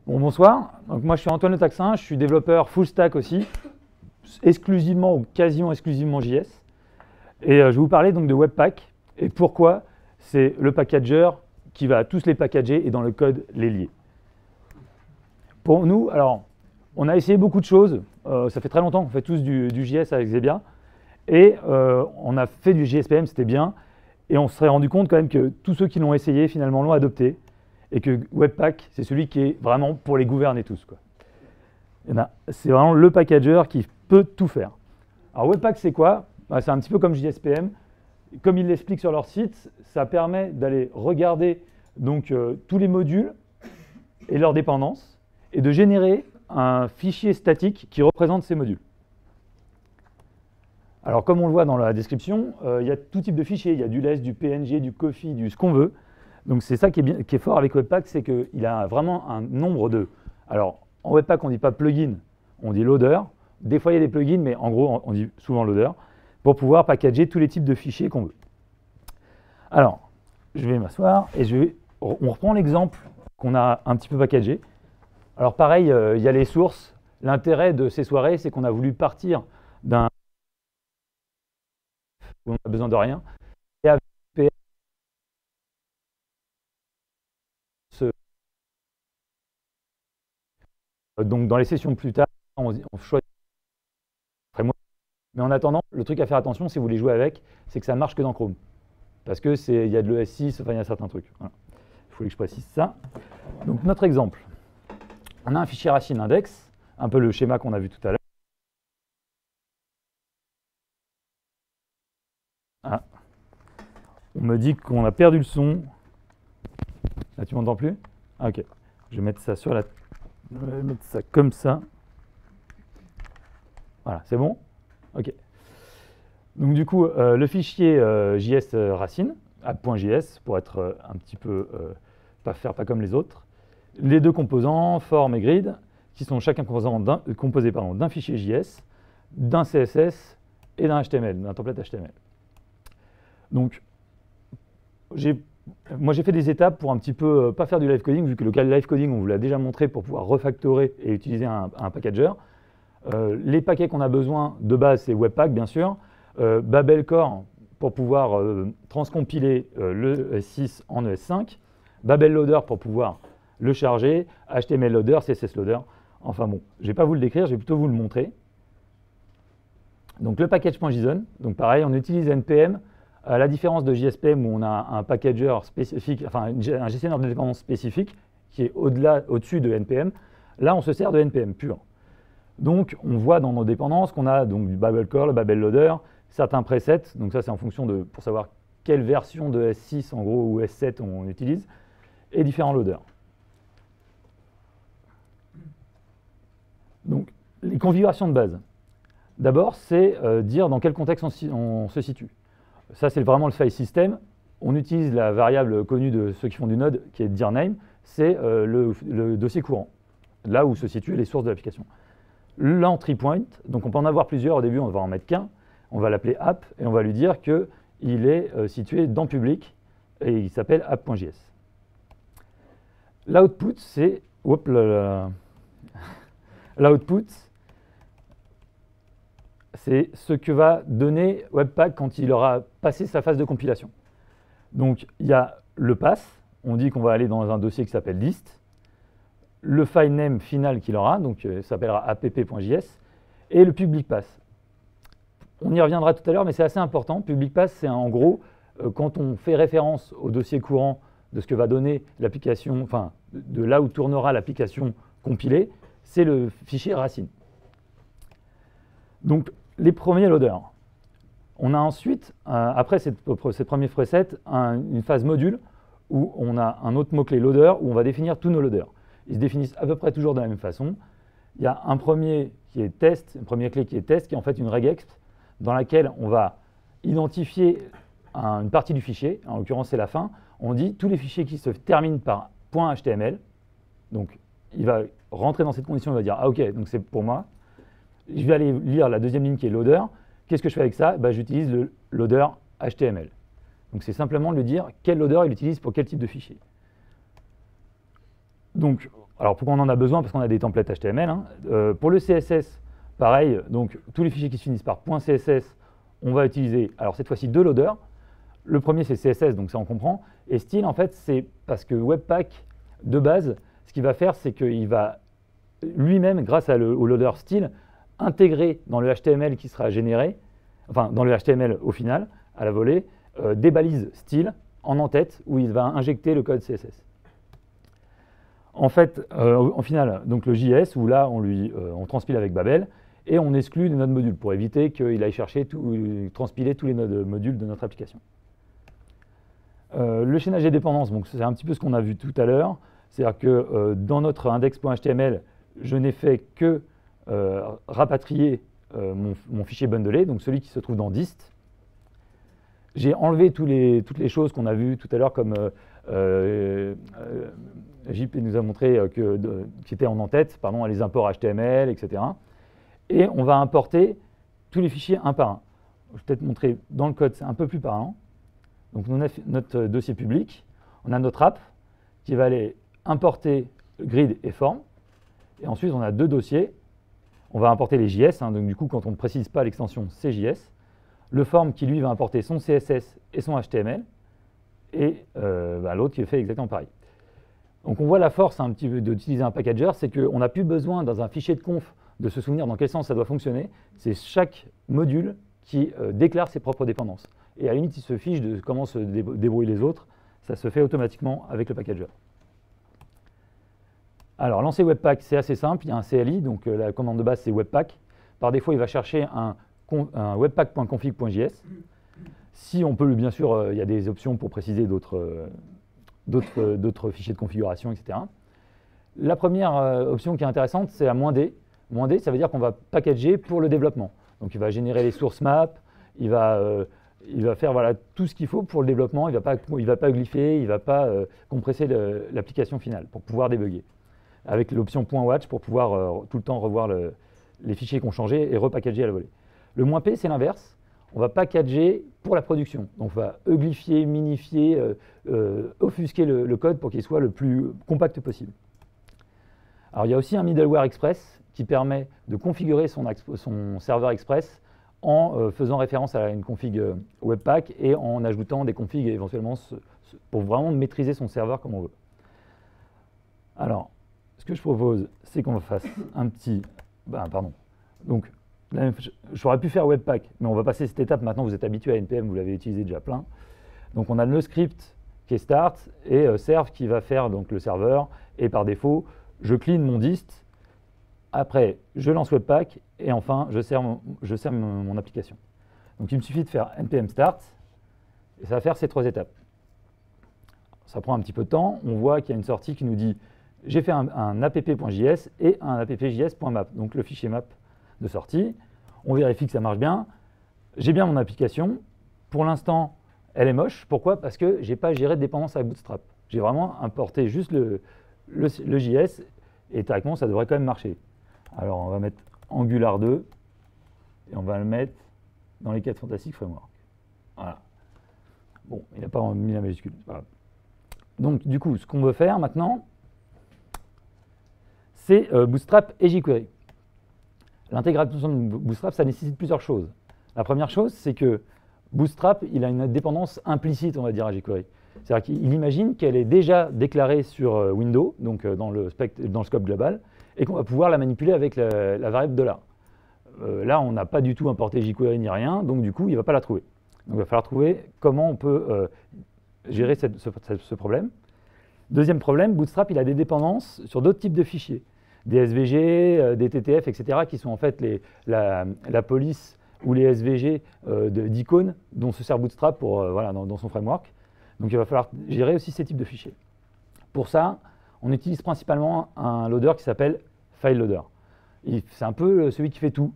Bon, bonsoir. Donc, moi, je suis Antoine Le Taxin, je suis développeur full stack aussi, exclusivement ou quasiment exclusivement JS. Et je vais vous parler donc de Webpack et pourquoi c'est le packager qui va tous les packager et dans le code les lier. Pour nous, alors, on a essayé beaucoup de choses. Ça fait très longtemps qu'on fait tous du JS avec Zebia. Et on a fait du JSPM, c'était bien. Et on se serait rendu compte quand même que tous ceux qui l'ont essayé, finalement, l'ont adopté. Et que Webpack, c'est celui qui est vraiment pour les gouverner tous, quoi. C'est vraiment le packager qui peut tout faire. Alors Webpack, c'est quoi? C'est un petit peu comme JSPM. Comme ils l'expliquent sur leur site, ça permet d'aller regarder donc, tous les modules et leurs dépendances et de générer un fichier statique qui représente ces modules. Alors comme on le voit dans la description, il y a tout type de fichiers. Il y a du LESS, du PNG, du COFI, du ce qu'on veut. Donc c'est ça qui est fort avec Webpack, c'est qu'il a vraiment un nombre de... Alors en Webpack, on ne dit pas plugin, on dit loader. Des fois, il y a des plugins, mais en gros, on dit souvent loader, pour pouvoir packager tous les types de fichiers qu'on veut. Alors, je vais m'asseoir et on reprend l'exemple qu'on a un petit peu packagé. Alors pareil, il y a les sources. L'intérêt de ces soirées, c'est qu'on a voulu partir d'un... où on n'a besoin de rien. Et avec donc dans les sessions plus tard, on choisit. Mais en attendant, le truc à faire attention, si vous voulez jouer avec, c'est que ça ne marche que dans Chrome. Parce qu'il y a de l'ES6, enfin il y a certains trucs. Voilà. Il faut que je précise ça. Donc notre exemple, on a un fichier racine index, un peu le schéma qu'on a vu tout à l'heure. Ah. On me dit qu'on a perdu le son. Là, tu m'entends plus? Ah, ok. Je vais mettre ça sur la... Je vais mettre ça comme ça. Voilà, c'est bon? Ok. Donc du coup, le fichier JS racine, app.js, pour être un petit peu, pas comme les autres. Les deux composants, form et grid, qui sont chacun composé d'un fichier JS, d'un CSS et d'un HTML, d'un template HTML. Donc, moi j'ai fait des étapes pour un petit peu pas faire du live coding, vu que le cas de live coding, on vous l'a déjà montré pour pouvoir refactorer et utiliser un packager. Les paquets qu'on a besoin de base, c'est Webpack, bien sûr. Babel Core pour pouvoir transcompiler le ES6 en ES5. Babel Loader pour pouvoir le charger. HTML Loader, CSS Loader. Enfin bon, je ne vais pas vous le décrire, je vais plutôt vous le montrer. Donc le package.json, donc pareil, on utilise NPM. À la différence de JSPM où on a un packager spécifique, enfin un gestionnaire de dépendance spécifique qui est au-dessus de NPM, là on se sert de NPM pur. Donc, on voit dans nos dépendances qu'on a donc, du Babel Core, le Babel Loader, certains presets. Donc ça, c'est en fonction pour savoir quelle version de S6, en gros, ou S7 on utilise, et différents loaders. Donc, les configurations de base. D'abord, c'est dire dans quel contexte on se situe. Ça, c'est vraiment le file system. On utilise la variable connue de ceux qui font du Node, qui est dirname. C'est le dossier courant, là où se situent les sources de l'application. L'entry point, donc on peut en avoir plusieurs, au début on va en mettre qu'un, on va l'appeler app et on va lui dire qu'il est situé dans public et il s'appelle app.js. L'output, c'est l'output, c'est ce que va donner Webpack quand il aura passé sa phase de compilation. Donc il y a le pass, on dit qu'on va aller dans un dossier qui s'appelle list. Le file name final qu'il aura, donc ça s'appellera app.js, et le public pass. On y reviendra tout à l'heure, mais c'est assez important. Public pass, c'est en gros, quand on fait référence au dossier courant de ce que va donner l'application, enfin, de là où tournera l'application compilée, c'est le fichier racine. Donc, les premiers loaders. On a ensuite, après ces premiers presets, une phase module où on a un autre mot-clé loader, où on va définir tous nos loaders. Ils se définissent à peu près toujours de la même façon. Il y a un premier qui est test, une première clé qui est test, qui est en fait une regex, dans laquelle on va identifier une partie du fichier, en l'occurrence c'est la fin. On dit tous les fichiers qui se terminent par .html. Donc il va rentrer dans cette condition, il va dire ah ok, donc c'est pour moi. Je vais aller lire la deuxième ligne qui est loader. Qu'est-ce que je fais avec ça? J'utilise le loader HTML. Donc c'est simplement de lui dire quel loader il utilise pour quel type de fichier. Donc, Alors pourquoi on en a besoin? Parce qu'on a des templates HTML. Hein. Pour le CSS, pareil, donc tous les fichiers qui se finissent par .css, on va utiliser, alors cette fois-ci, deux loaders. Le premier, c'est CSS, donc ça on comprend. Et style, en fait, c'est parce que Webpack, de base, ce qu'il va faire, c'est qu'il va lui-même, grâce au loader style, intégrer dans le HTML qui sera généré, enfin dans le HTML au final, à la volée, des balises style en en-tête où il va injecter le code CSS. En fait, en final, donc le JS, où là on transpile avec Babel et on exclut les nodes modules pour éviter qu'il aille chercher transpiler tous les nodes modules de notre application. Le chaînage des dépendances, c'est un petit peu ce qu'on a vu tout à l'heure, c'est-à-dire que dans notre index.html, je n'ai fait que rapatrier mon fichier bundlé, donc celui qui se trouve dans dist. J'ai enlevé toutes les choses qu'on a vues tout à l'heure, comme JP nous a montré qui était en en-tête, pardon, les imports HTML, etc. Et on va importer tous les fichiers un par un. Je vais peut-être montrer dans le code, c'est un peu plus parlant. Donc on a notre dossier public, on a notre app qui va aller importer grid et form. Et ensuite, on a deux dossiers. On va importer les JS, hein, donc du coup, quand on ne précise pas l'extension, c'est JS. Le form qui, lui, va importer son CSS et son HTML. Et l'autre qui fait exactement pareil. Donc on voit la force un petit peu d'utiliser un packager, c'est qu'on n'a plus besoin, dans un fichier de conf, de se souvenir dans quel sens ça doit fonctionner. C'est chaque module qui déclare ses propres dépendances. Et à la limite, il se fiche de comment se débrouillent les autres. Ça se fait automatiquement avec le packager. Alors, lancer Webpack, c'est assez simple. Il y a un CLI, donc la commande de base, c'est Webpack. Par défaut, il va chercher un webpack.config.js. Si on peut, bien sûr, il y a des options pour préciser d'autres fichiers de configuration, etc. La première option qui est intéressante, c'est la -d. -d, ça veut dire qu'on va packager pour le développement. Donc, il va générer les source maps, il va faire voilà, tout ce qu'il faut pour le développement, il ne va pas glypher, il ne va pas compresser l'application finale pour pouvoir débugger. Avec l'option .watch pour pouvoir tout le temps revoir les fichiers qui ont changé et repackager à la volée. Le -p, c'est l'inverse. On va packager pour la production. Donc on va euglyphier, minifier, offusquer le code pour qu'il soit le plus compact possible. Alors il y a aussi un middleware express qui permet de configurer son serveur express en faisant référence à une config Webpack et en ajoutant des configs éventuellement pour vraiment maîtriser son serveur comme on veut. Alors, ce que je propose, c'est qu'on fasse un petit... Donc, j'aurais pu faire Webpack, mais on va passer cette étape. Maintenant, vous êtes habitué à NPM, vous l'avez utilisé déjà plein. Donc, on a le script qui est start et serve qui va faire donc, le serveur. Et par défaut, je clean mon dist. Après, je lance Webpack et enfin, je sers mon application. Donc, il me suffit de faire npm start et ça va faire ces trois étapes. Ça prend un petit peu de temps. On voit qu'il y a une sortie qui nous dit j'ai fait un app.js et un app.js.map, donc le fichier map de sortie. On vérifie que ça marche bien. J'ai bien mon application. Pour l'instant, elle est moche. Pourquoi? Parce que je n'ai pas géré de dépendance à Bootstrap. J'ai vraiment importé juste le JS et théoriquement, ça devrait quand même marcher. Alors, on va mettre Angular 2 et on va le mettre dans les 4 Fantastic Framework. Voilà. Bon, il n'a pas mis la majuscule. Voilà. Donc, du coup, ce qu'on veut faire maintenant, c'est Bootstrap et jQuery. L'intégration de Bootstrap, ça nécessite plusieurs choses. La première chose, c'est que Bootstrap, il a une dépendance implicite, on va dire, à jQuery. C'est-à-dire qu'il imagine qu'elle est déjà déclarée sur Windows, donc dans le scope global, et qu'on va pouvoir la manipuler avec la variable $. Là, on n'a pas du tout importé jQuery ni rien, donc du coup, il ne va pas la trouver. Donc il va falloir trouver comment on peut gérer ce problème. Deuxième problème, Bootstrap, il a des dépendances sur d'autres types de fichiers. Des SVG, des TTF, etc., qui sont en fait la police ou les SVG d'icônes dont se sert Bootstrap voilà, dans son framework. Donc il va falloir gérer aussi ces types de fichiers. Pour ça, on utilise principalement un loader qui s'appelle File Loader. C'est un peu celui qui fait tout.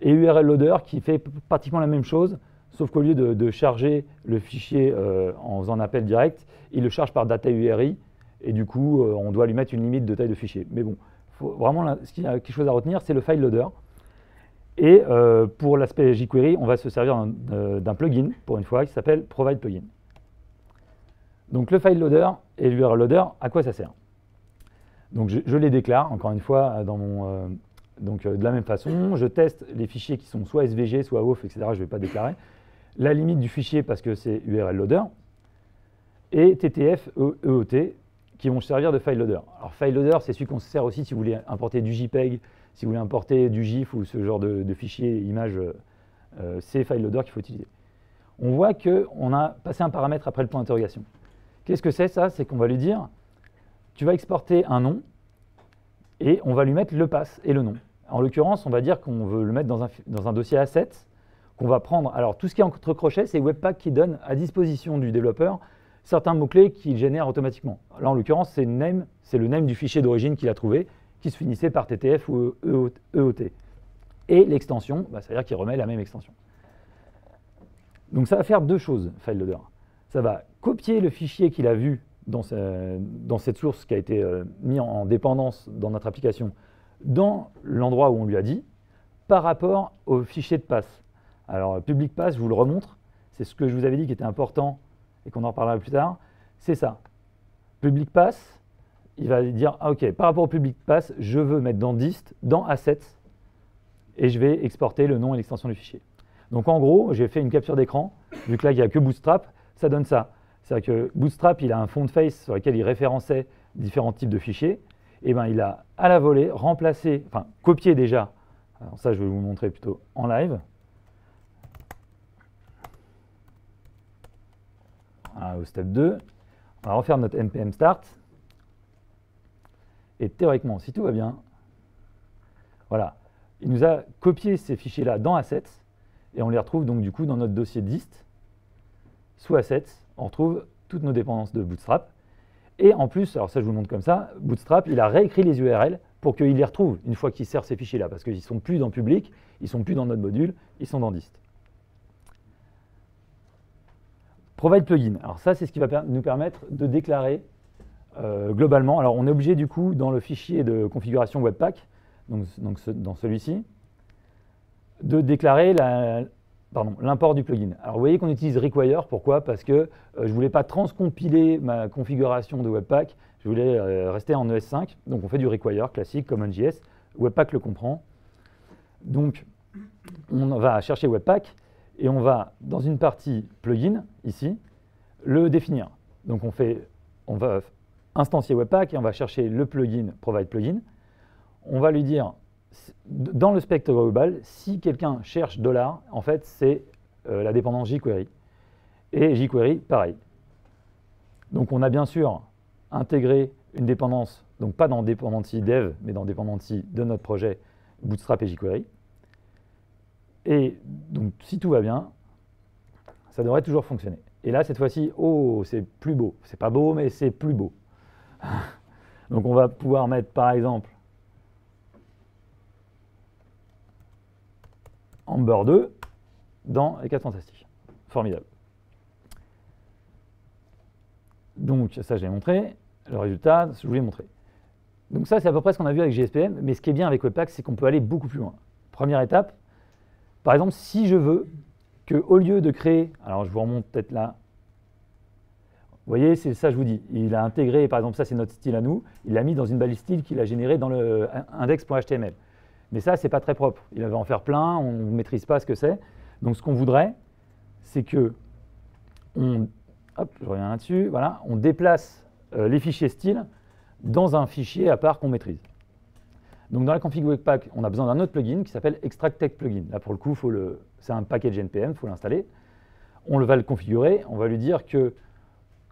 Et URL Loader qui fait pratiquement la même chose, sauf qu'au lieu de charger le fichier en faisant un appel direct, il le charge par data URI, et du coup, on doit lui mettre une limite de taille de fichier. Mais bon, vraiment, ce qu'il y a quelque chose à retenir, c'est le File Loader. Et pour l'aspect jQuery, on va se servir d'un plugin, pour une fois, qui s'appelle Provide Plugin. Donc le File Loader et l'URL Loader, à quoi ça sert? Donc je les déclare, encore une fois, de la même façon. Je teste les fichiers qui sont soit SVG, soit WOF, etc. Je ne vais pas déclarer. La limite du fichier, parce que c'est URL loader. Et TTF, EOT, qui vont servir de file loader. Alors file loader, c'est celui qu'on se sert aussi si vous voulez importer du JPEG, si vous voulez importer du GIF ou ce genre de fichier, image, c'est file loader qu'il faut utiliser. On voit qu'on a passé un paramètre après le point d'interrogation. Qu'est-ce que c'est ça? C'est qu'on va lui dire, tu vas exporter un nom, et on va lui mettre le pass et le nom. En l'occurrence, on va dire qu'on veut le mettre dans un dossier assets, qu'on va prendre. Alors tout ce qui est entre crochets, c'est Webpack qui donne à disposition du développeur certains mots-clés qu'il génère automatiquement. Là, en l'occurrence, c'est le name du fichier d'origine qu'il a trouvé, qui se finissait par TTF ou EOT. Et l'extension, c'est-à-dire qu'il remet la même extension. Donc ça va faire deux choses, FileLoader. Ça va copier le fichier qu'il a vu dans cette source qui a été mis en dépendance dans notre application, dans l'endroit où on lui a dit, par rapport au fichier de pass. Alors, public pass, je vous le remontre, c'est ce que je vous avais dit qui était important et qu'on en reparlera plus tard, c'est ça. Public pass, il va dire, ah, ok, par rapport au public pass, je veux mettre dans dist, dans assets, et je vais exporter le nom et l'extension du fichier. Donc en gros, j'ai fait une capture d'écran, vu que là, il n'y a que Bootstrap, ça donne ça. C'est-à-dire que Bootstrap, il a un font face sur lequel il référençait différents types de fichiers, et bien il a à la volée remplacé, enfin copié déjà, alors ça je vais vous montrer plutôt en live. Voilà, au step 2, on va refaire notre npm start, et théoriquement, si tout va bien, voilà, il nous a copié ces fichiers-là dans assets, et on les retrouve donc du coup dans notre dossier dist, sous assets, on retrouve toutes nos dépendances de Bootstrap. Et en plus, alors ça je vous le montre comme ça, Bootstrap, il a réécrit les URL pour qu'il les retrouve une fois qu'il sert ces fichiers-là, parce qu'ils ne sont plus dans public, ils ne sont plus dans notre module, ils sont dans dist. Provide plugin, alors ça c'est ce qui va nous permettre de déclarer globalement, alors on est obligé du coup dans le fichier de configuration Webpack, donc dans celui-ci, de déclarer l'import du plugin. Alors vous voyez qu'on utilise require, pourquoi? Parce que je ne voulais pas transcompiler ma configuration de Webpack, je voulais rester en ES5, donc on fait du require classique, CommonJS, Webpack le comprend. Donc on va chercher Webpack et on va, dans une partie plugin, ici, le définir. Donc on va instancier Webpack et on va chercher le plugin, provide plugin. On va lui dire, dans le spectre global, si quelqu'un cherche $, en fait, c'est la dépendance jQuery. Et jQuery, pareil. Donc on a bien sûr intégré une dépendance, donc pas dans dependency dev, mais dans dependency de notre projet Bootstrap et jQuery. Et donc si tout va bien, ça devrait toujours fonctionner. Et là, cette fois-ci, oh, c'est plus beau. C'est pas beau, mais c'est plus beau. Donc on va pouvoir mettre, par exemple, Ember 2 dans les 4 fantastiques. Formidable. Donc ça, je l'ai montré. Le résultat, je vous l'ai montré. Donc ça, c'est à peu près ce qu'on a vu avec GSPM. Mais ce qui est bien avec Webpack, c'est qu'on peut aller beaucoup plus loin. Première étape, par exemple, si je veux qu'au lieu de créer, alors je vous remonte peut-être là, vous voyez, c'est ça je vous dis, il a intégré, par exemple, ça c'est notre style à nous, il l'a mis dans une balise style qu'il a générée dans le index.html. Mais ça, c'est pas très propre. Il va en faire plein, on ne maîtrise pas ce que c'est. Donc ce qu'on voudrait, c'est que, hop, je reviens là-dessus, voilà, on déplace les fichiers style dans un fichier à part qu'on maîtrise. Donc dans la config Webpack, on a besoin d'un autre plugin qui s'appelle Extract Text Plugin. Là pour le coup, c'est un package NPM, il faut l'installer. On va le configurer, on va lui dire que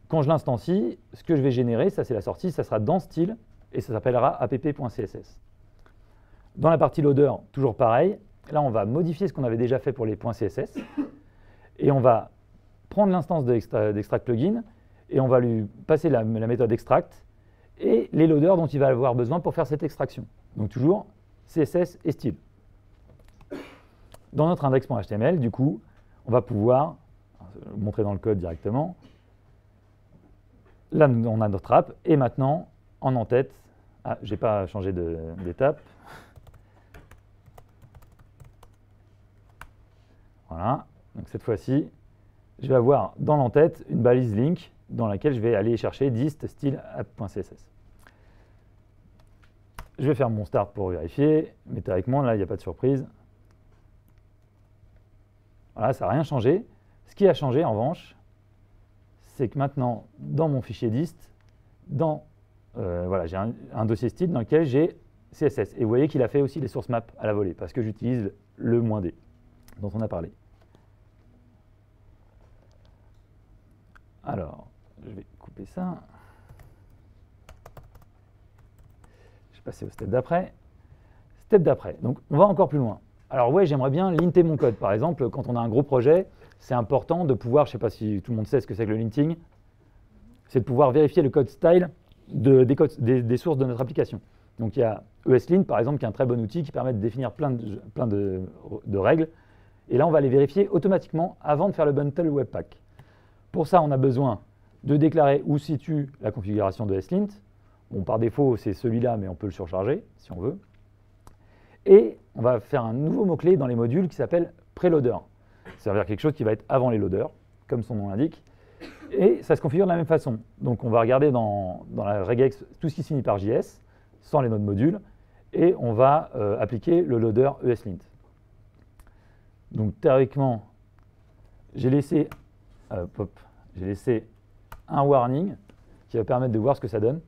quand je l'instancie, ce que je vais générer, ça c'est la sortie, ça sera dans style et ça s'appellera app.css. Dans la partie loader, toujours pareil. Là, on va modifier ce qu'on avait déjà fait pour les .css et on va prendre l'instance d'Extract Plugin et on va lui passer la méthode extract et les loaders dont il va avoir besoin pour faire cette extraction. Donc toujours CSS et style. Dans notre index.html, du coup, on va pouvoir montrer dans le code directement. Là, on a notre app et maintenant, en en-tête, je n'ai pas changé d'étape. Voilà, donc cette fois-ci, je vais avoir dans l'entête une balise link dans laquelle je vais aller chercher dist style app.css. Je vais faire mon start pour vérifier, mais théoriquement, là, il n'y a pas de surprise. Voilà, ça n'a rien changé. Ce qui a changé, en revanche, c'est que maintenant, dans mon fichier dist, voilà, j'ai un dossier style dans lequel j'ai CSS. Et vous voyez qu'il a fait aussi les source maps à la volée, parce que j'utilise le -d, dont on a parlé. Alors, je vais couper ça. Je vais passer au step d'après. Step d'après, donc on va encore plus loin. Alors ouais, j'aimerais bien linter mon code. Par exemple, quand on a un gros projet, c'est important de pouvoir, je ne sais pas si tout le monde sait ce que c'est que le linting, c'est de pouvoir vérifier le code style des sources de notre application. Donc il y a ESLint, par exemple, qui est un très bon outil qui permet de définir plein de règles. Et là, on va les vérifier automatiquement avant de faire le bundle Webpack. Pour ça, on a besoin de déclarer où se situe la configuration de ESLint. Bon, par défaut, c'est celui-là, mais on peut le surcharger si on veut. Et on va faire un nouveau mot-clé dans les modules qui s'appelle preloader. Ça veut dire quelque chose qui va être avant les loaders, comme son nom l'indique. Et ça se configure de la même façon. Donc on va regarder dans la regex tout ce qui se finit par JS, sans les nodes modules, et on va appliquer le loader ESLint. Donc théoriquement, j'ai laissé un warning qui va permettre de voir ce que ça donne.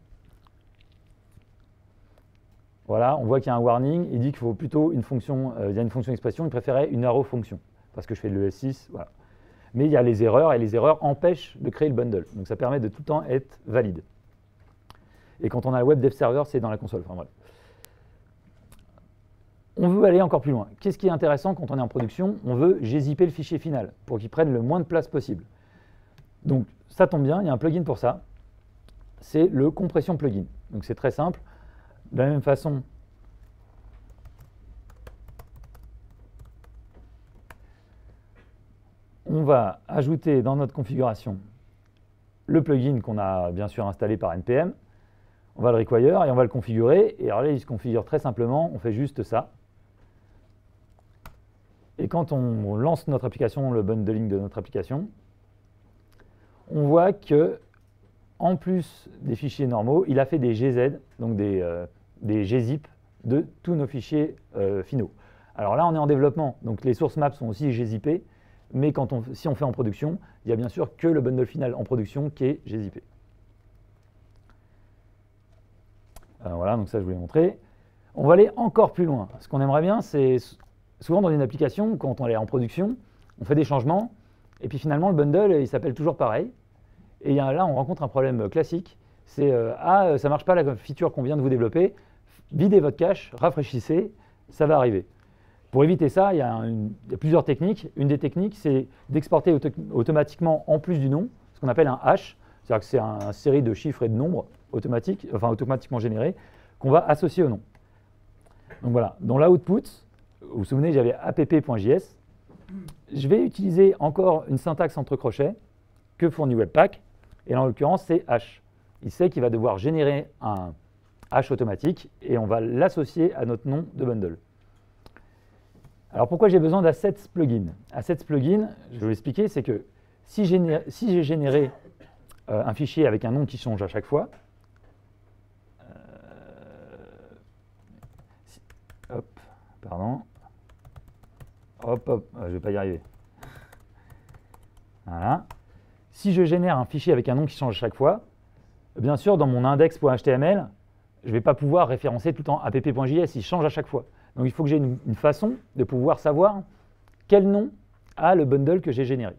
Voilà, on voit qu'il y a un warning, il dit qu'il faut plutôt une fonction, il y a une fonction expression, il préférait une arrow fonction, parce que je fais le ES6, voilà. Mais il y a les erreurs, et les erreurs empêchent de créer le bundle. Donc ça permet de tout le temps être valide. Et quand on a le web dev server, c'est dans la console. Enfin, voilà. On veut aller encore plus loin. Qu'est-ce qui est intéressant quand on est en production? On veut gzipper le fichier final, pour qu'il prenne le moins de place possible. Donc ça tombe bien, il y a un plugin pour ça. C'est le compression plugin. Donc c'est très simple. De la même façon, on va ajouter dans notre configuration le plugin qu'on a bien sûr installé par npm. On va le require et on va le configurer. Et alors là, il se configure très simplement, on fait juste ça. Et quand on lance notre application, le bundling de notre application, on voit que en plus des fichiers normaux, il a fait des gz, donc des gzip de tous nos fichiers finaux. Alors là, on est en développement, donc les source maps sont aussi gzippées, mais si on fait en production, il n'y a bien sûr que le bundle final en production qui est gzippé. Voilà, donc ça je voulais montrer. On va aller encore plus loin. Ce qu'on aimerait bien, c'est souvent dans une application, quand on est en production, on fait des changements, et puis finalement le bundle, il s'appelle toujours pareil. Et là, on rencontre un problème classique, c'est ça ne marche pas la feature qu'on vient de vous développer, videz votre cache, rafraîchissez, ça va arriver. Pour éviter ça, il y a plusieurs techniques. Une des techniques, c'est d'exporter automatiquement en plus du nom, ce qu'on appelle un hash, c'est-à-dire que c'est une série de chiffres et de nombres automatiques, enfin automatiquement générés, qu'on va associer au nom. Donc voilà, dans l'output, vous vous souvenez, j'avais app.js. Je vais utiliser encore une syntaxe entre crochets que fournit Webpack, et en l'occurrence, c'est hash. Il sait qu'il va devoir générer un hash automatique, et on va l'associer à notre nom de bundle. Alors pourquoi j'ai besoin d'assets plugin? Assets plugin, je vais vous expliquer, c'est que si j'ai généré un fichier avec un nom qui change à chaque fois, hop, pardon, hop, je ne vais pas y arriver. Voilà. Si je génère un fichier avec un nom qui change à chaque fois, bien sûr, dans mon index.html, je ne vais pas pouvoir référencer tout le temps app.js, il change à chaque fois. Donc il faut que j'ai une façon de pouvoir savoir quel nom a le bundle que j'ai généré.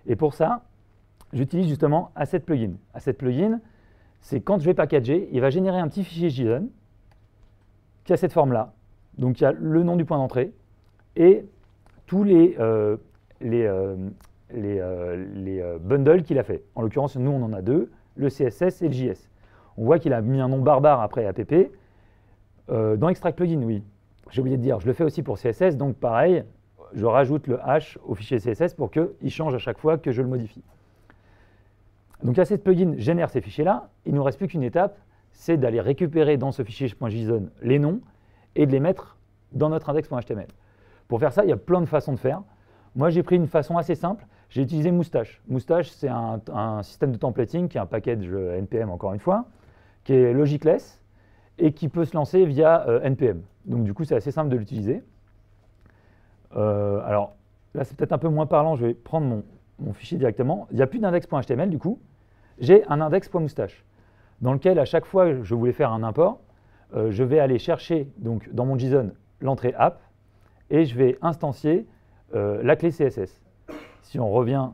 Et pour ça, j'utilise justement asset plugin. Asset plugin, c'est quand je vais packager, il va générer un petit fichier JSON qui a cette forme-là. Donc il y a le nom du point d'entrée et tous les bundles qu'il a fait. En l'occurrence, nous on en a deux, le CSS et le JS. On voit qu'il a mis un nom barbare après app. Dans extract plugin, oui. J'ai oublié de dire, je le fais aussi pour CSS, donc pareil, je rajoute le hash au fichier CSS pour qu'il change à chaque fois que je le modifie. Donc asset plugin génère ces fichiers-là, il ne nous reste plus qu'une étape, c'est d'aller récupérer dans ce fichier .json les noms et de les mettre dans notre index.html. Pour faire ça, il y a plein de façons de faire. Moi, j'ai pris une façon assez simple, j'ai utilisé Moustache. Moustache, c'est un système de templating qui est un package NPM, encore une fois, qui est logicless, et qui peut se lancer via NPM. Donc du coup, c'est assez simple de l'utiliser. Alors là, c'est peut-être un peu moins parlant, je vais prendre mon fichier directement. Il n'y a plus d'index.html du coup, j'ai un index.moustache dans lequel à chaque fois que je voulais faire un import, je vais aller chercher donc, dans mon JSON l'entrée app et je vais instancier la clé CSS. Si on revient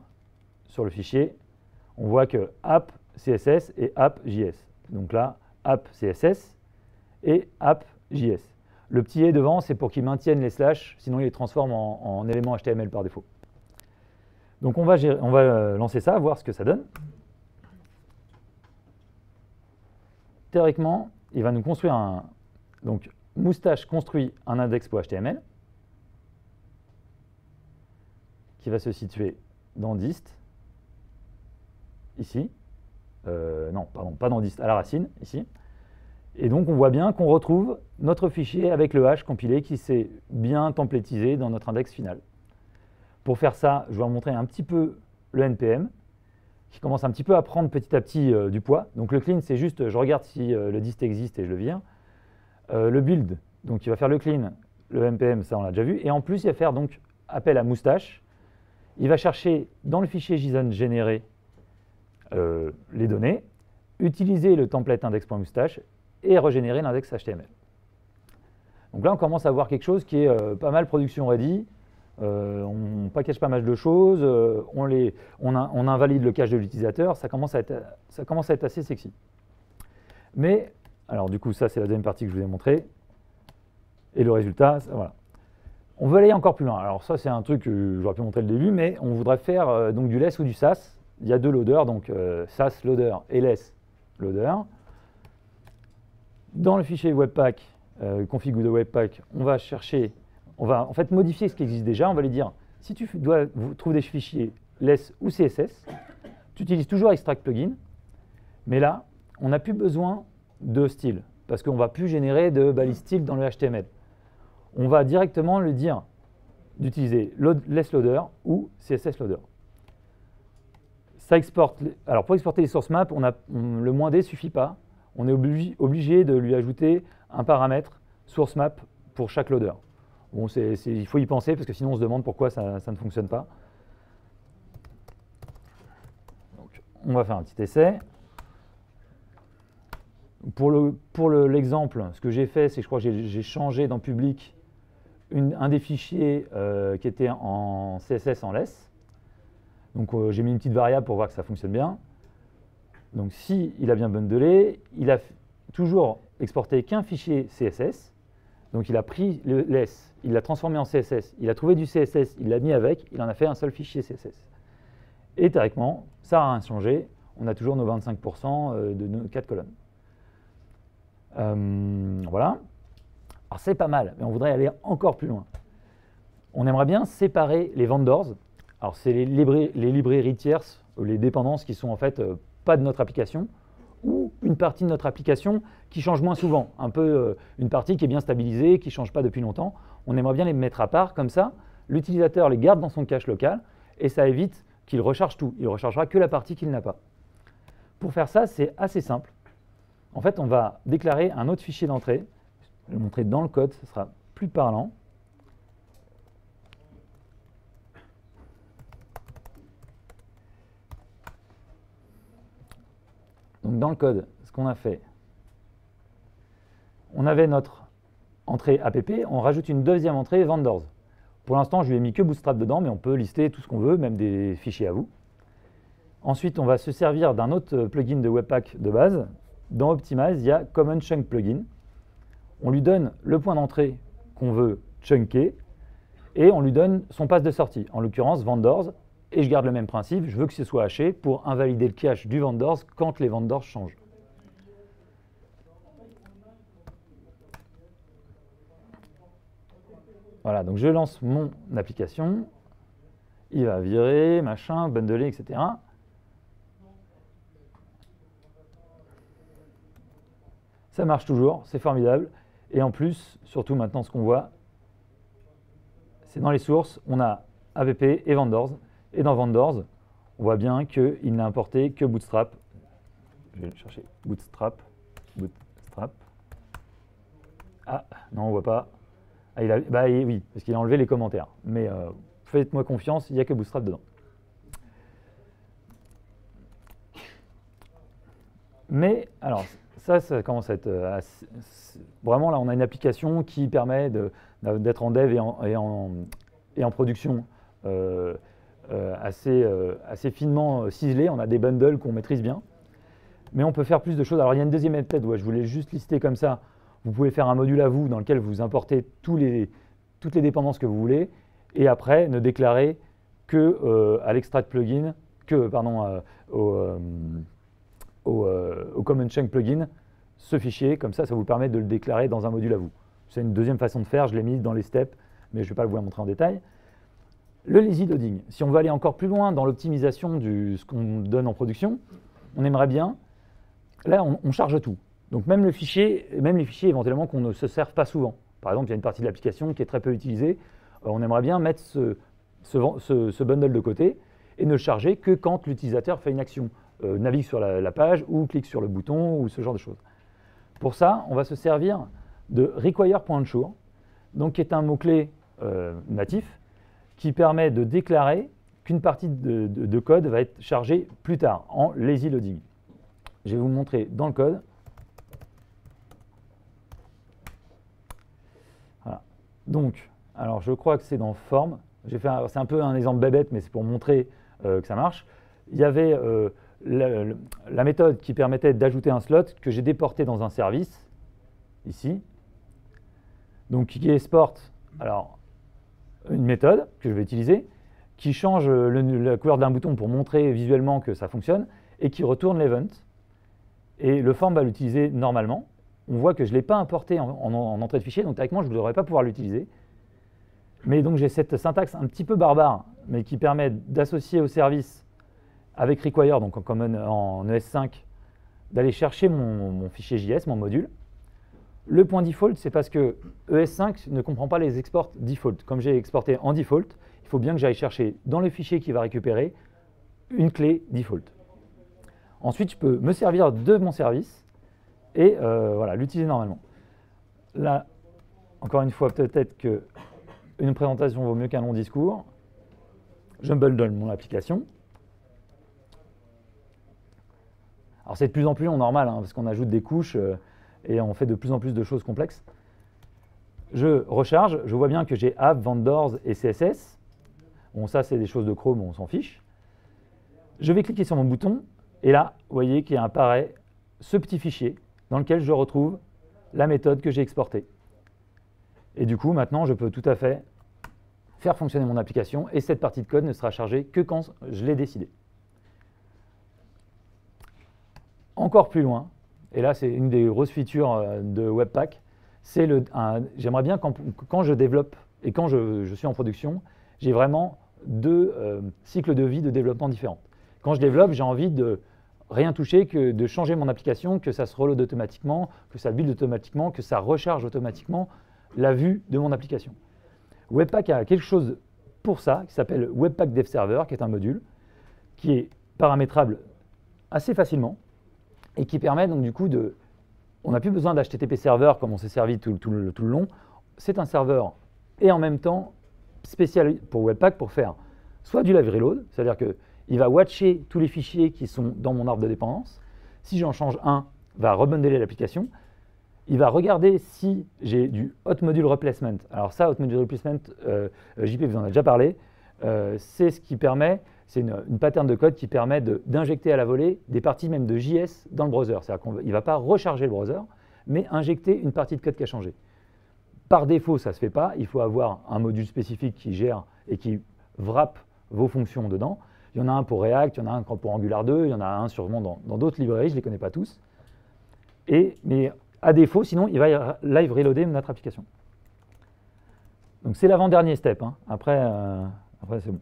sur le fichier, on voit que app CSS et app JS. Donc là, app CSS et app JS. Le petit et devant, c'est pour qu'il maintienne les slash, sinon il les transforme en éléments HTML par défaut. Donc on va lancer ça, voir ce que ça donne. Théoriquement, il va nous construire un... Donc Moustache construit un index.html qui va se situer dans dist, ici. Non, pardon, pas dans dist, à la racine, ici. Et donc on voit bien qu'on retrouve notre fichier avec le hash compilé qui s'est bien templétisé dans notre index final. Pour faire ça, je vais vous montrer un petit peu le NPM, qui commence un petit peu à prendre petit à petit du poids. Donc le clean, c'est juste, je regarde si le dist existe et je le vire. Le build, donc il va faire le clean, le NPM, ça on l'a déjà vu. Et en plus, il va faire donc appel à Moustache. Il va chercher dans le fichier JSON généré les données, utiliser le template index.moustache et régénérer l'index HTML. Donc là, on commence à voir quelque chose qui est pas mal production ready. On package pas mal de choses, on invalide le cache de l'utilisateur, ça commence à être assez sexy. Mais, alors du coup, ça c'est la deuxième partie que je vous ai montré. Et le résultat, voilà. On veut aller encore plus loin. Alors ça, c'est un truc que j'aurais pu montrer le début, mais on voudrait faire donc du less ou du sas. Il y a deux loaders, donc sas loader et less loader. Dans le fichier Webpack, config de Webpack, on va chercher, on va en fait modifier ce qui existe déjà. On va lui dire, si tu dois trouver des fichiers less ou CSS, tu utilises toujours extract plugin, mais là, on n'a plus besoin de style, parce qu'on ne va plus générer de balises style dans le HTML. On va directement lui dire d'utiliser less loader ou CSS loader. Ça exporte, alors pour exporter les source maps, le -d ne suffit pas. On est obligé de lui ajouter un paramètre source map pour chaque loader. Bon, il faut y penser parce que sinon on se demande pourquoi ça ne fonctionne pas. Donc, on va faire un petit essai. Pour l'exemple, ce que j'ai fait, c'est que je crois que j'ai changé dans public un des fichiers qui était en CSS en less. Donc j'ai mis une petite variable pour voir que ça fonctionne bien. Donc si il a bien bundlé, il a toujours exporté qu'un fichier CSS. Donc il a pris le less, il l'a transformé en CSS, il a trouvé du CSS, il l'a mis avec, il en a fait un seul fichier CSS. Et théoriquement, ça n'a rien changé, on a toujours nos 25% de nos 4 colonnes. Voilà. Alors c'est pas mal, mais on voudrait aller encore plus loin. On aimerait bien séparer les vendors. Alors c'est les librairies tierces, les dépendances qui sont en fait pas de notre application, ou une partie de notre application qui change moins souvent, un peu une partie qui est bien stabilisée, qui ne change pas depuis longtemps. On aimerait bien les mettre à part, comme ça, l'utilisateur les garde dans son cache local, et ça évite qu'il recharge tout. Il ne rechargera que la partie qu'il n'a pas. Pour faire ça, c'est assez simple. En fait, on va déclarer un autre fichier d'entrée. Je vais le montrer dans le code, ce sera plus parlant. Donc dans le code, ce qu'on a fait, on avait notre entrée app, on rajoute une deuxième entrée vendors. Pour l'instant, je lui ai mis que Bootstrap dedans, mais on peut lister tout ce qu'on veut, même des fichiers à vous. Ensuite, on va se servir d'un autre plugin de Webpack de base. Dans Optimize, il y a Common Chunk Plugin. On lui donne le point d'entrée qu'on veut chunker et on lui donne son pass de sortie, en l'occurrence vendors. Et je garde le même principe, je veux que ce soit haché pour invalider le cache du vendors quand les vendors changent. Voilà, donc je lance mon application, il va virer, machin, bundler, etc. Ça marche toujours, c'est formidable. Et en plus, surtout maintenant ce qu'on voit, c'est dans les sources, on a app et vendors. Et dans vendors, on voit bien qu'il n'a importé que Bootstrap. Je vais chercher Bootstrap. Ah, non, on voit pas. Ah, oui, parce qu'il a enlevé les commentaires. Mais faites-moi confiance, il n'y a que Bootstrap dedans. Mais, alors, ça commence à être vraiment, là, on a une application qui permet d'être en dev et en production assez finement ciselé. On a des bundles qu'on maîtrise bien. Mais on peut faire plus de choses. Alors, il y a une deuxième méthode, je voulais juste lister comme ça. Vous pouvez faire un module à vous dans lequel vous importez toutes les dépendances que vous voulez et après ne déclarer que à l'extract plugin, au Common Chunk plugin, ce fichier. Comme ça vous permet de le déclarer dans un module à vous. C'est une deuxième façon de faire, je l'ai mis dans les steps, mais je ne vais pas vous la montrer en détail. Le lazy loading, si on veut aller encore plus loin dans l'optimisation de ce qu'on donne en production, on aimerait bien, là on charge tout. Donc même les fichiers éventuellement qu'on ne se serve pas souvent. Par exemple, il y a une partie de l'application qui est très peu utilisée. On aimerait bien mettre ce bundle de côté et ne le charger que quand l'utilisateur fait une action, navigue sur la page ou clique sur le bouton ou ce genre de choses. Pour ça, on va se servir de require.ensure, donc qui est un mot-clé natif qui permet de déclarer qu'une partie de code va être chargée plus tard en lazy loading. Je vais vous montrer dans le code. Voilà. Donc, alors je crois que c'est dans forme. C'est un peu un exemple bébête, mais c'est pour montrer que ça marche. Il y avait la méthode qui permettait d'ajouter un slot que j'ai déporté dans un service, ici. Donc, qui exporte une méthode que je vais utiliser, qui change la couleur d'un bouton pour montrer visuellement que ça fonctionne, et qui retourne l'event. Et le form va l'utiliser normalement. On voit que je ne l'ai pas importé en entrée de fichier, donc théoriquement, je ne devrais pas pouvoir l'utiliser. Mais donc, j'ai cette syntaxe un petit peu barbare, mais qui permet d'associer au service avec require, donc en ES5, d'aller chercher mon fichier JS, mon module. Le point default, c'est parce que ES5 ne comprend pas les exports default. Comme j'ai exporté en default, il faut bien que j'aille chercher dans le fichier qui va récupérer une clé default. Ensuite, je peux me servir de mon service et l'utiliser normalement. Là, encore une fois, peut-être qu'une présentation vaut mieux qu'un long discours. Je bundle mon application. Alors c'est de plus en plus long normal, parce qu'on ajoute des couches et on fait de plus en plus de choses complexes. Je recharge, je vois bien que j'ai app, vendors et CSS. Bon, ça c'est des choses de Chrome, on s'en fiche. Je vais cliquer sur mon bouton et là, vous voyez qu'il apparaît ce petit fichier dans lequel je retrouve la méthode que j'ai exportée. Et du coup, maintenant, je peux tout à fait faire fonctionner mon application et cette partie de code ne sera chargée que quand je l'ai décidé. Encore plus loin, et là c'est une des grosses features de Webpack, j'aimerais bien quand je développe et quand je suis en production, j'ai vraiment deux cycles de vie de développement différents. Quand je développe, j'ai envie de rien toucher, que de changer mon application, que ça se reload automatiquement, que ça build automatiquement, que ça recharge automatiquement la vue de mon application. Webpack a quelque chose pour ça qui s'appelle Webpack Dev Server, qui est un module qui est paramétrable assez facilement et qui permet donc du coup on n'a plus besoin d'HTTP serveur comme on s'est servi tout le long. C'est un serveur et en même temps spécial pour Webpack pour faire soit du live reload, c'est-à-dire qu'il va watcher tous les fichiers qui sont dans mon arbre de dépendance. Si j'en change un, il va rebundler l'application. Il va regarder si j'ai du Hot Module Replacement. Alors ça, Hot Module Replacement, JP vous en a déjà parlé, c'est ce qui permet, c'est une pattern de code qui permet d'injecter à la volée des parties même de JS dans le browser. C'est-à-dire qu'il ne va pas recharger le browser, mais injecter une partie de code qui a changé. Par défaut, ça ne se fait pas. Il faut avoir un module spécifique qui gère et qui wrap vos fonctions dedans. Il y en a un pour React, il y en a un pour Angular 2, il y en a un sûrement dans d'autres librairies, je ne les connais pas tous. Mais à défaut, sinon, il va live reloader notre application. Donc c'est l'avant-dernier step. Après c'est bon.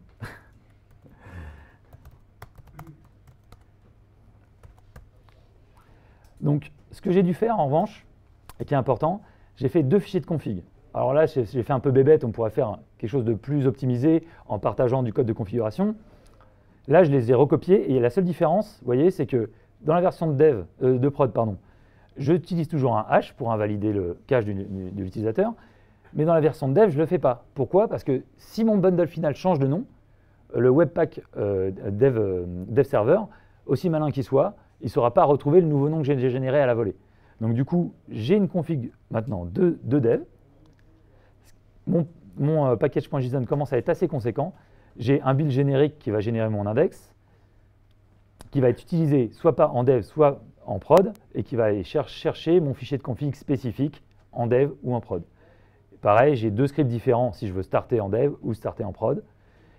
Donc, ce que j'ai dû faire, en revanche, et qui est important, j'ai fait 2 fichiers de config. Alors là, j'ai fait un peu bébête, on pourrait faire quelque chose de plus optimisé en partageant du code de configuration. Là, je les ai recopiés, et la seule différence, vous voyez, c'est que dans la version de prod, j'utilise toujours un hash pour invalider le cache de l'utilisateur, mais dans la version de dev, je ne le fais pas. Pourquoi? Parce que si mon bundle final change de nom, le Webpack dev server, aussi malin qu'il soit, il ne saura pas retrouver le nouveau nom que j'ai généré à la volée. Donc du coup, j'ai une config maintenant de dev. Mon package.json commence à être assez conséquent. J'ai un build générique qui va générer mon index, qui va être utilisé soit pas en dev, soit en prod, et qui va aller chercher mon fichier de config spécifique en dev ou en prod. Pareil, j'ai deux scripts différents si je veux starter en dev ou starter en prod.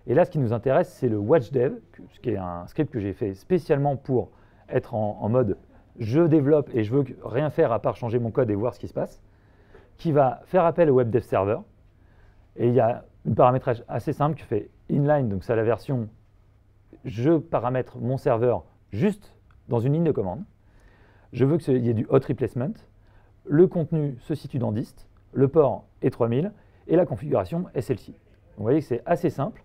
Et là, ce qui nous intéresse, c'est le watch dev, qui est un script que j'ai fait spécialement pour être en mode je développe et je veux rien faire à part changer mon code et voir ce qui se passe, qui va faire appel au web dev server. Et il y a un paramétrage assez simple qui fait inline, donc c'est la version je paramètre mon serveur juste dans une ligne de commande. Je veux qu'il y ait du hot replacement. Le contenu se situe dans dist, le port est 3000 et la configuration est celle-ci. Vous voyez que c'est assez simple.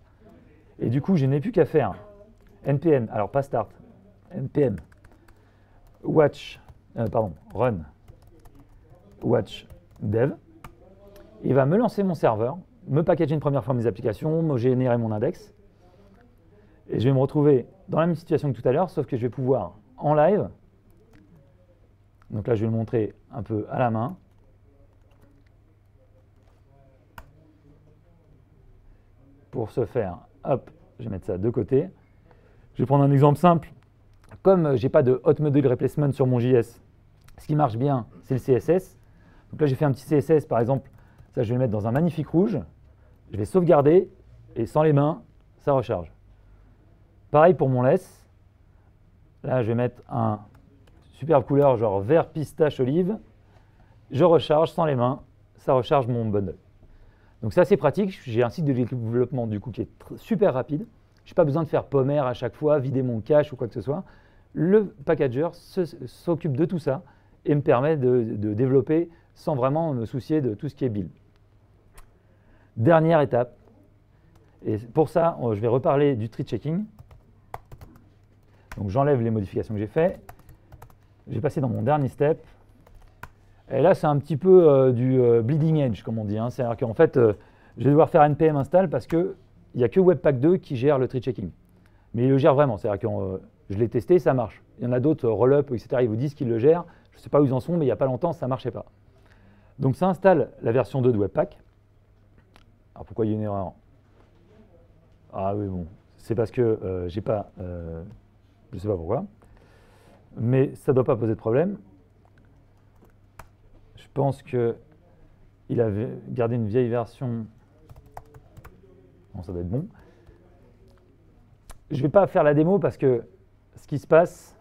Et du coup, je n'ai plus qu'à faire npm, alors pas start, npm run watch dev. Il va me lancer mon serveur, me packager une première fois mes applications, me générer mon index. Et je vais me retrouver dans la même situation que tout à l'heure, sauf que je vais pouvoir en live, donc là je vais le montrer un peu à la main, pour ce faire, hop, je vais mettre ça de côté. Je vais prendre un exemple simple. Comme je n'ai pas de hot module replacement sur mon JS, ce qui marche bien, c'est le CSS. Donc là, j'ai fait un petit CSS, par exemple. Ça, je vais le mettre dans un magnifique rouge. Je vais sauvegarder et sans les mains, ça recharge. Pareil pour mon less. Là, je vais mettre un superbe couleur, genre vert pistache olive. Je recharge sans les mains, ça recharge mon bundle. Donc c'est assez pratique. J'ai un site de développement du coup qui est super rapide. Je n'ai pas besoin de faire pommer à chaque fois, vider mon cache ou quoi que ce soit. Le packager s'occupe de tout ça et me permet de développer sans vraiment me soucier de tout ce qui est build. Dernière étape, et pour ça, je vais reparler du tree checking. Donc j'enlève les modifications que j'ai faites. Je vais passer dans mon dernier step. Et là, c'est un petit peu du bleeding edge, comme on dit. Hein. C'est-à-dire qu'en fait, je vais devoir faire npm install parce qu'il n'y a que Webpack 2 qui gère le tree checking. Mais il le gère vraiment. C'est-à-dire que je l'ai testé, ça marche. Il y en a d'autres, Rollup, etc., ils vous disent qu'ils le gèrent. Je ne sais pas où ils en sont, mais il n'y a pas longtemps, ça ne marchait pas. Donc ça installe la version 2 de Webpack. Alors pourquoi il y a une erreur? Ah oui, bon, c'est parce que j'ai pas... je ne sais pas pourquoi. Mais ça ne doit pas poser de problème. Je pense qu'il avait gardé une vieille version. Bon, ça doit être bon. Je ne vais pas faire la démo parce que ce qui se passe...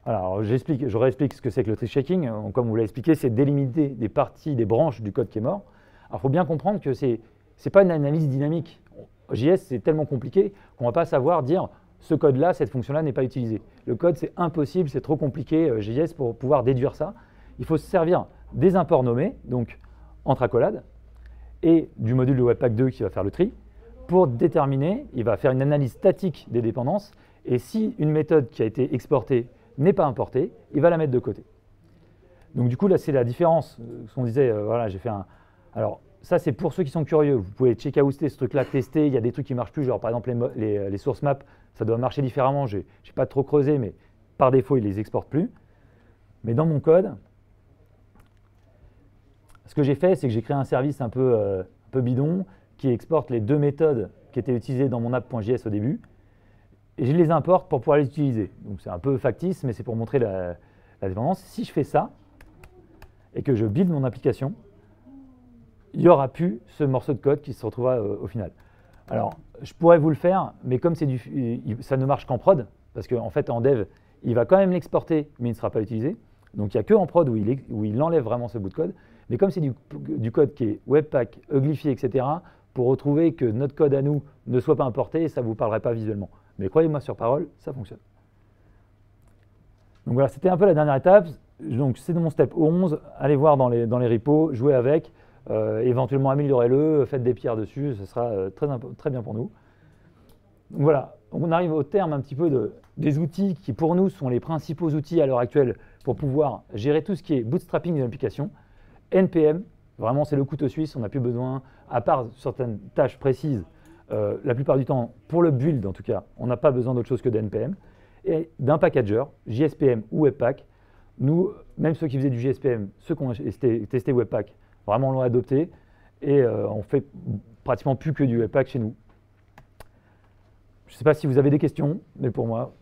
Alors, je réexplique ce que c'est que le tree checking. Comme vous l'avez expliqué, c'est délimiter des parties, des branches du code qui est mort. Alors, il faut bien comprendre que ce n'est pas une analyse dynamique. JS, c'est tellement compliqué qu'on ne va pas savoir dire ce code-là, cette fonction-là n'est pas utilisée. Le code, c'est impossible, c'est trop compliqué, JS, pour pouvoir déduire ça. Il faut se servir des imports nommés, donc entre accolades, et du module de Webpack 2 qui va faire le tri, pour déterminer, il va faire une analyse statique des dépendances, et si une méthode qui a été exportée n'est pas importée, il va la mettre de côté. Donc du coup, là, c'est la différence. Ce qu'on disait, voilà, j'ai fait un... Alors, ça, c'est pour ceux qui sont curieux. Vous pouvez check-outer ce truc-là, tester. Il y a des trucs qui ne marchent plus, genre par exemple les source maps, ça doit marcher différemment. Je n'ai pas trop creusé, mais par défaut, ils ne les exportent plus. Mais dans mon code, ce que j'ai fait, c'est que j'ai créé un service un peu bidon qui exporte les deux méthodes qui étaient utilisées dans mon app.js au début. Et je les importe pour pouvoir les utiliser. Donc c'est un peu factice, mais c'est pour montrer la dépendance. Si je fais ça, et que je build mon application, il n'y aura plus ce morceau de code qui se retrouvera au final. Alors, je pourrais vous le faire, mais comme ça ne marche qu'en prod, parce qu'en fait, en dev, il va quand même l'exporter, mais il ne sera pas utilisé. Donc, il n'y a que en prod où il enlève vraiment ce bout de code. Mais comme c'est du code qui est Webpack, uglifié, etc., pour retrouver que notre code à nous ne soit pas importé, ça ne vous parlerait pas visuellement. Mais croyez-moi sur parole, ça fonctionne. Donc voilà, c'était un peu la dernière étape. Donc c'est dans mon step 11, allez voir dans les repos, jouez avec, éventuellement améliorez-le, faites des pierres dessus, ce sera très bien pour nous. Donc voilà, on arrive au terme un petit peu des outils qui pour nous sont les principaux outils à l'heure actuelle pour pouvoir gérer tout ce qui est bootstrapping des applications. NPM, vraiment c'est le couteau suisse, on n'a plus besoin, à part certaines tâches précises, la plupart du temps, pour le build en tout cas, on n'a pas besoin d'autre chose que d'NPM. Et d'un packager, JSPM ou Webpack. Nous, même ceux qui faisaient du JSPM, ceux qui ont testé Webpack, vraiment l'ont adopté et on fait pratiquement plus que du Webpack chez nous. Je ne sais pas si vous avez des questions, mais pour moi,